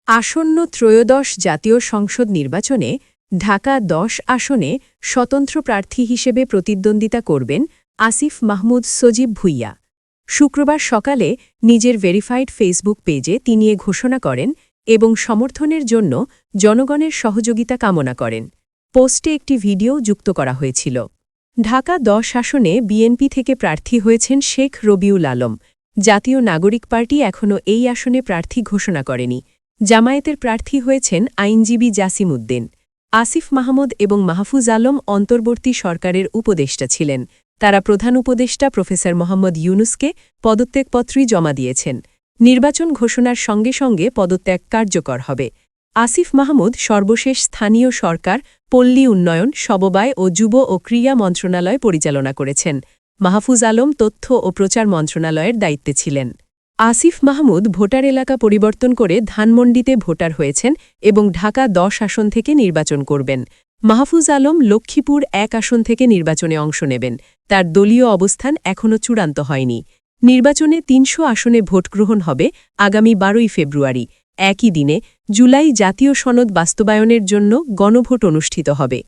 আসন্ন ত্রয়োদশ জাতীয় সংসদ নির্বাচনে ঢাকা ১০ আসনে স্বতন্ত্র প্রার্থী হিসেবে প্রতিদ্বন্দ্বিতা করবেন আসিফ মাহমুদ সজীব ভুঁইয়া। শুক্রবার সকালে নিজের ভেরিফাইড ফেসবুক পেজে তিনি এ ঘোষণা করেন এবং সমর্থনের জন্য জনগণের সহযোগিতা কামনা করেন। পোস্টে একটি ভিডিও যুক্ত করা হয়েছিল। ঢাকা ১০ আসনে বিএনপি থেকে প্রার্থী হয়েছেন শেখ রবিউল আলম। জাতীয় নাগরিক পার্টি এখনও এই আসনে প্রার্থী ঘোষণা করেনি। জামায়াতের প্রার্থী হয়েছেন আইনজীবী জাসিম উদ্দিন। আসিফ মাহমুদ এবং মাহফুজ আলম অন্তর্বর্তী সরকারের উপদেষ্টা ছিলেন। তারা প্রধান উপদেষ্টা প্রফেসর মোহাম্মদ ইউনুসকে পদত্যাগপত্রই জমা দিয়েছেন। নির্বাচন ঘোষণার সঙ্গে সঙ্গে পদত্যাগ কার্যকর হবে। আসিফ মাহমুদ সর্বশেষ স্থানীয় সরকার, পল্লী উন্নয়ন, সমবায় ও যুব ও ক্রীড়া মন্ত্রণালয় পরিচালনা করেছেন। মাহফুজ আলম তথ্য ও প্রচার মন্ত্রণালয়ের দায়িত্বে ছিলেন। আসিফ মাহমুদ ভোটার এলাকা পরিবর্তন করে ধানমন্ডিতে ভোটার হয়েছেন এবং ঢাকা ১০ আসন থেকে নির্বাচন করবেন। মাহফুজ আলম লক্ষ্মীপুর ১ আসন থেকে নির্বাচনে অংশ নেবেন। তার দলীয় অবস্থান এখনও চূড়ান্ত হয়নি। নির্বাচনে ৩০০ আসনে ভোটগ্রহণ হবে আগামী ১২ই ফেব্রুয়ারি। একই দিনে জুলাই জাতীয় সনদ বাস্তবায়নের জন্য গণভোট অনুষ্ঠিত হবে।